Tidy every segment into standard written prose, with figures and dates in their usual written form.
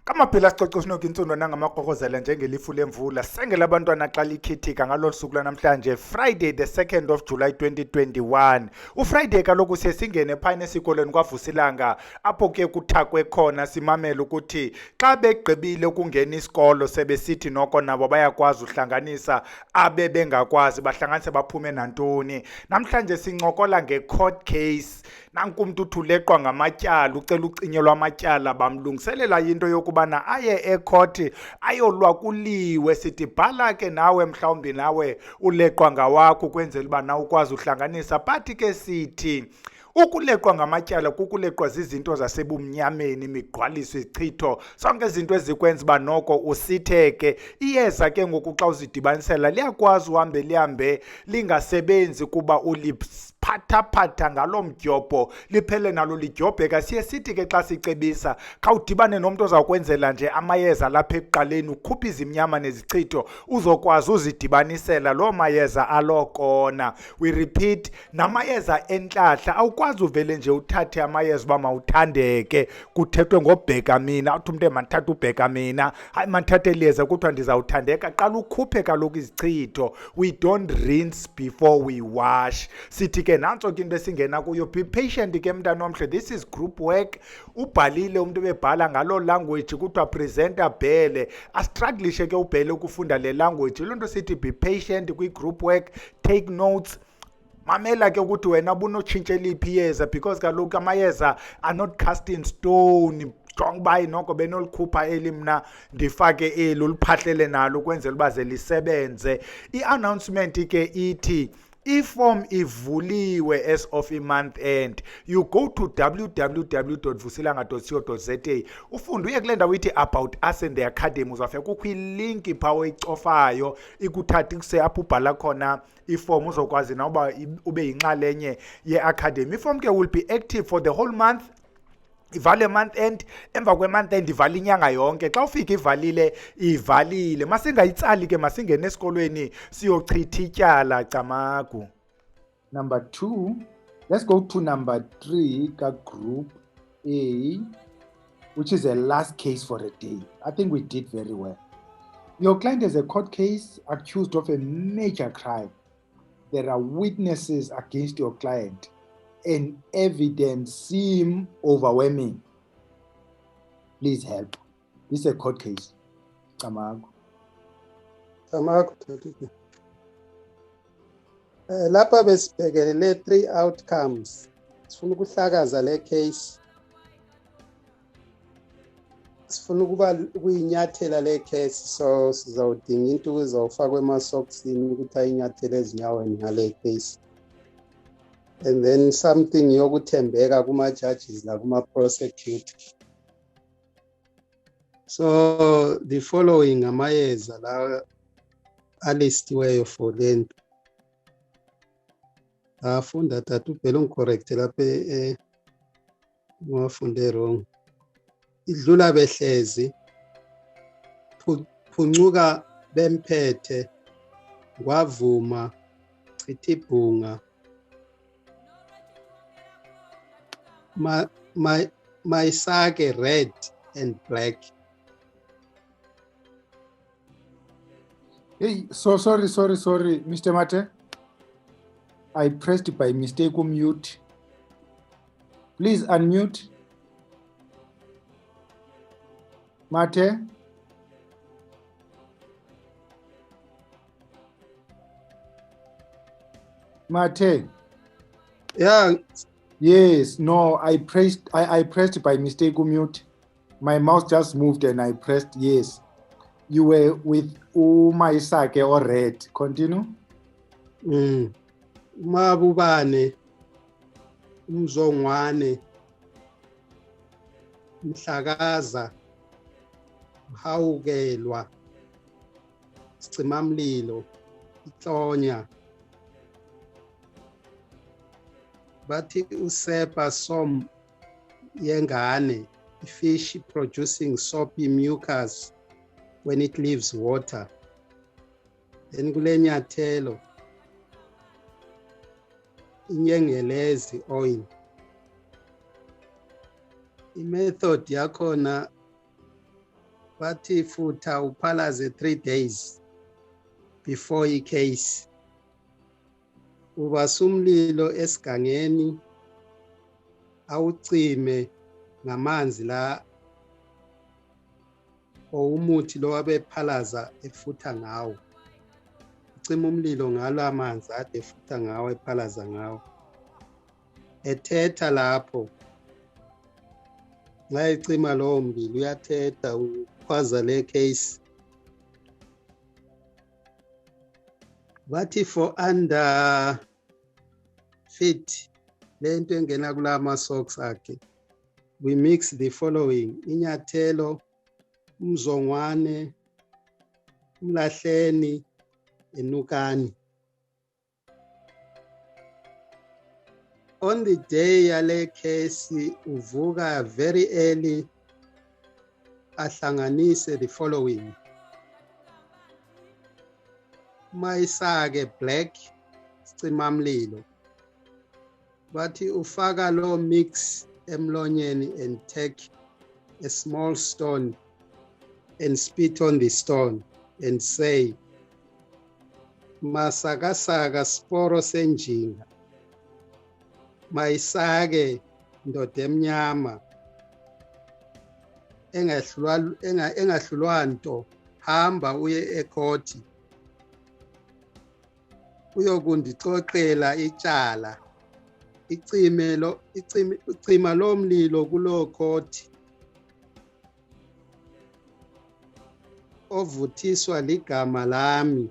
Kamaphela sicoco sinoke insundo nangamaqokozela njengelifu lemvula sengela abantwana xa likhithika ngalolu suku lanamhlanje Friday the 2nd of July 2021. UFriday kaloku siye singene phayini esikolweni kwaVusilanga apho ke kuthakwe khona simamela ukuthi xa begqibile ukungena isikolo sebesithi noko nabo bayakwazi uhlanganisa abe bengakwazi bahlanganise baphume nantoni. Namhlanje sincokola ngecourt case. Nanku umuntu uthuleqwa ngamatyala ucela ucinyelwa amatyala bamlungiselela into yokubana aye ecourt ayolwa kuliwe sithi bhala ke nawe mhlawumbi nawe uleqwa ngawakho ukwenzela uba na ukwazi uhlanganisa but ke sithi ukuleqwa ngamatyala kukuleqwa zizinto zasebumnyameni imigqwaliso ichitho sonke izinto ezikwenza uba noko usitheke iyeza ke ngoku xa uzidibanisela liyakwazi uhambe lihambe lingasebenzi kuba phatha ngalo mdyobho liphele nalo lidyobheka siye sithi ke xa sicebisa khawudibane nomuntu ozakwenzela nje amayeza lapha ekuqaleni ukhupha izimnyama nezichitho uzokwazi uzidibanisela loo mayeza alokona. We repeat, namayeza entlahla awukwazi uvele nje uthathe amayeza uba mawuthandeke kuthethwe ngobhekamina uthi umuntu mandithathe ubhekamina hayi mandithathe liyeza kuthiwa ndizawuthandeka qala ukhuphe kaloku izichitho. We don't rinse before we wash. Sithi ke nanso ke into esingena kuyo be patient ke mntana omhle, this is group work. Ubhalile umuntu bebhala ngalo language kuthiwa presenter bhele astruglishe ke ubhele ukufunda le language loo nto sithi be patient kwi-group work, take notes. Mamela ke ukuthi wena ubunotshintshe liphi iyeza because kaloku amayeza are not cast in stone. Jonga uba noko benolikhupha eli mna ndifake eli uliphahlele nalo ukwenzela uba ze lisebenze. I-announcement ke ithi iform ivuliwe as of i-month end. You go to www.vusilanga.co.za ufunde uye kule ndawo ithi about us and the academy uzafika kukho ilinki phaa oyicofayo ikuthatha ikuse apho ubhala khona iform uzokwazi na uba ube yinxalenye ye-academy. Iform ke will be active for the whole month. Ivale month end, emva kwe-month end ivala inyanga yonke. Xa ufika ivalile ivalile, masingayitsali ke masingene esikolweni siyochitha ityala camagu. Number 2, let's go to number 3 ka group A, which is the last case for the day. I think we did very well. Your client has a court case accused of a major crime. There are witnesses against your client and evidence seem overwhelming. Please help. This is a court case. Tamago. Lapha besibhekelele 3 outcomes. Sifuna ukuhlakaza le case. Sifuna ukuba kuyinyathela le case, so sizawudinga into ezawufakwa emasokisini ukuthi ayinyathele ezinyaweni ngale case. And then something yokuthembeka kuma-judges nakuma-prosecutor. So the following amayeza la alistiweyo for lento. Afunda tatu phela ungicorrect lapha wafunde wrong. Idlula behlezi phuncuka bemphethe kwavuma chitha ibhunga Maisake red and black. Hey, sorry, Mr. Mate. I pressed by mistake mute. Please unmute. Mate. Mate. Yeah. Yes, no, I pressed by mistake mute. My mouse just moved and I pressed yes. You were with Maisake or red. Continue. Mabubane umzongwane mhlakaza hawukelwa sicimamlilo itlonya bathi usepa som yengane, fish producing soapy mucus when it leaves water. Then kule nyathelo inyengelezi oil. I-method yakhona bathi futha uphalaze 3 days before icase. Ubasa umlilo esigangeni awucime ngamanzi la umuthi lo wabephalaza efutha ngawo. Ucima umlilo ngalo amanzi ade efutha ngawo ephalaza ngawo. Ethetha lapho. Nxa ecima lowo mlilo uyathetha ukhwaza le case. Bathi for under fit lento engena kulama socks akhe. We mix the following: inyathelo, umzongwane, umlahleni, enukani. On the day yale case uvuka very early ahlanganise the following: mayisake black sicimamlilo, bathi ufaka lo mix emlonyeni and take a small stone and spit on the stone and say, masakasaka sporo senjinga, mayisake ndoda emnyama engahlulwa nto, hamba uye ekhoti uyokundixoxela ityala, icima lo mlilo kulo khoti ovuthiswa ligama lami.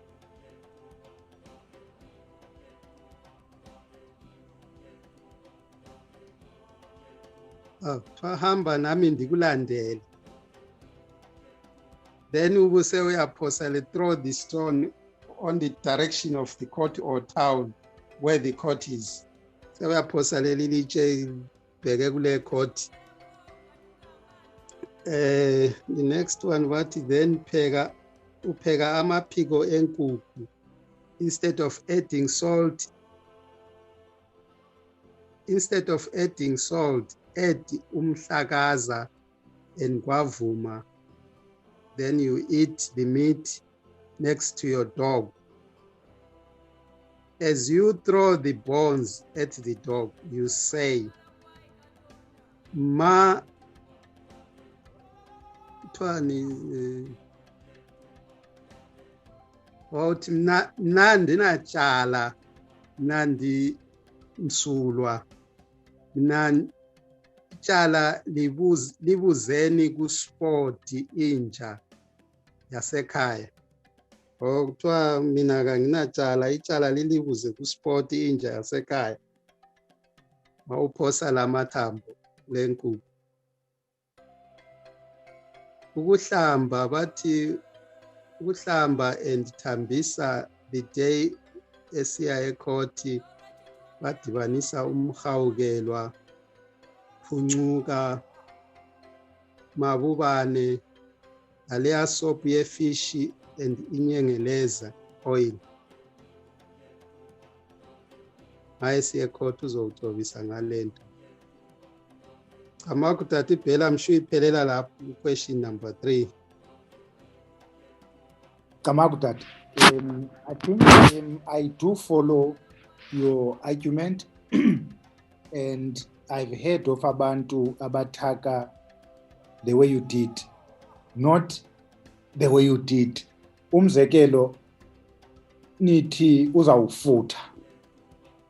Hamba nami ndikulandele. Then ubuse uyaphosa throw the stone on the direction of the court or town where the court is. So uyaphosa leli litshe bheke kule court. The next one wathi then upheka amaphiko enkukhu. Instead of adding salt, add umhlakaza and gwavuma. Then you eat the meat next to your dog. As you throw the bones at the dog, you say, Ma nandi natyala nandi msulwa tyala libuzeni kuspoti inja yasekhaya. Kuthiwa mina kanginatyala, ityala lilibuze kuspoti inja yasekhaya. Mawuphosa la mathambo lenkukhu. Ukuhlamba bathi ukuhlamba and thambisa the day esiya ekhoti badibanisa umhawukelwa, phuncuka, mabubane, aleya soap yefishi and inyengeleza oil. Hayi siye ekhoti uzowuthobisa ngalento. Amakutati phela msho iphelela lapho question number 3. Kamakutati, I think I do follow your argument and I've heard of abantu abataka the way you did, not the way you did. Umzekelo nithi uzawufutha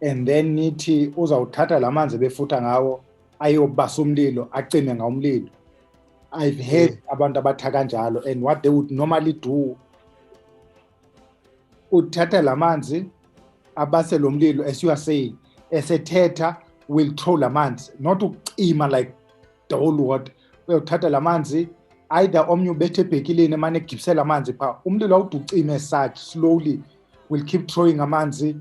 and then nithi uzawuthatha lamanzi befutha ngawo ayobasa umlilo acime ngawumlilo. I've heard abantu abathaka njalo, and what they would normally do, uthatha lamanzi abase lo mlilo, as you are saying, esethetha will throw lamanzi, not ucima like the whole world. Uyothatha lamanzi either omnye ubethe ebhekileni emane egibisela amanzi pha, umlilo awuducime such slowly will keep throwing amanzi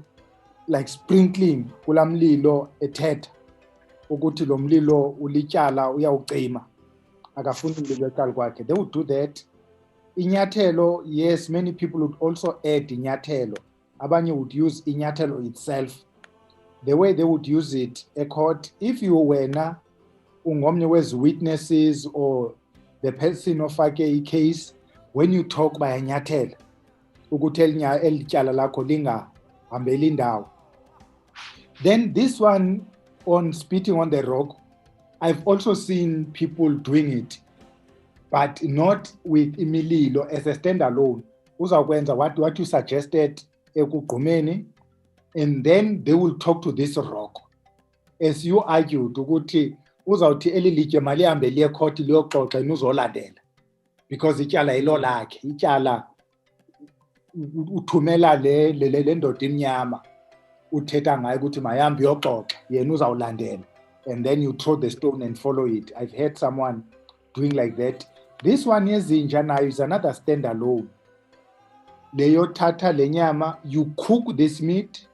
like sprinkling kula mlilo ethetha ukuthi lo mlilo ulityala uyawucima akafuni umlilo eqala kwakhe. They would do that. Inyathelo, yes, many people would also add inyathelo. Abanye would use inyathelo itself. The way they would use it, a court, if you were na ungomnye wezi witnesses or the person ofake i-case, when you talk bayanyathela ukuthi elityala lakho lingahambeli indawo. Then this one on spitting on the rock, I've also seen people doing it, but not with imililo as a standalone. Uzakwenza what you suggested ekugqumeni, and then they will talk to this rock. As you argued ukuthi uzawuthi elilitye malihambe liye court liyoxoxa inuzolandela because ityala yilo lakhe, ityala uthumela le ndoda imnyama uthetha ngayo ukuthi mayihambe iyoxoxa yena uzawulandela, and then you throw the stone and follow it. I've heard someone doing like that. This one yezinja nayo is another standalone. Leyo tata lenyama, you cook this meat.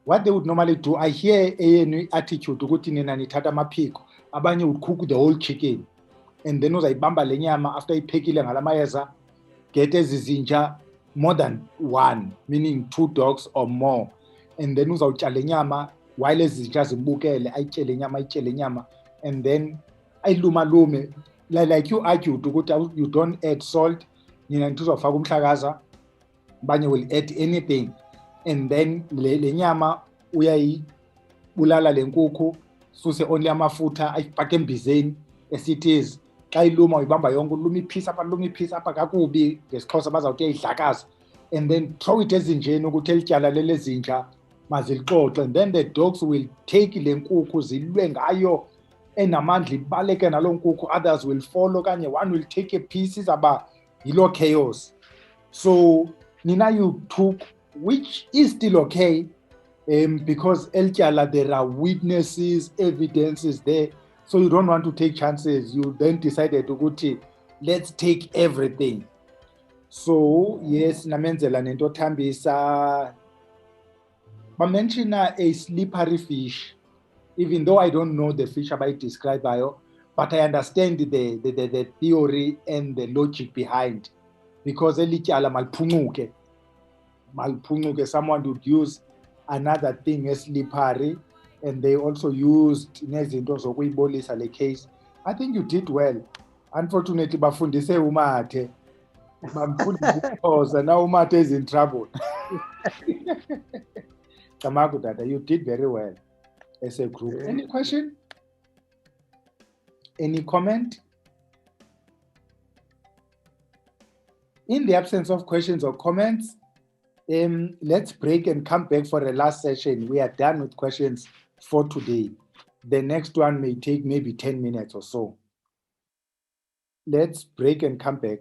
What they would normally do, I hear a attitude ukuthi nina nithatha amaphiko, abanye would cook the whole chicken, and then uzayibamba lenyama after iphekile ngalamayeza, get ezizinja more than one, meaning 2 dogs or more, and then uzawutshala lenyama while ezizinja zimbukele ayitshele nyama, and then ayilumalume like you argued ukuthi you don't add salt, nina nituzofaka umhlakaza, abanye will add anything, and then le nyama uyayibulala lenkukhu suse only amafutha ayifake embizeni as it is. Xa iluma uyibamba yonke, uluma iphisa apha kakubi ngesixhosa bazawuthi yayidlakaza, and then throw it ezinjeni ukuthi elityala lelezinja mazilixoxe, and then the dogs will take le nkukhu zilwe ngayo enamandla ibaleke naloo nkukhu, others will follow kanye one will take a piece, izaba yilo chaos. So nina you took, which is still okay, because elityala there are witnesses, evidences there, so you don't want to take chances. You then decided ukuthi let's take everything. So yes, namenzela nento thambisa. Bamenshina a slippery fish, even though I don't know the fish about described by you, but I understand the theory and the logic behind, because elityala malphunguke, someone would use another thing as slippery, and they also used nezinto zokuyibolisa le case. I think you did well. Unfortunately, bafundise umathe. Bamfundise because now umathe is in trouble. Tamaku Dada, you did very well as a group. Any question? Any comment? In the absence of questions or comments, let's break and come back for a last session. We are done with questions for today. The next one may take maybe 10 minutes or so. Let's break and come back.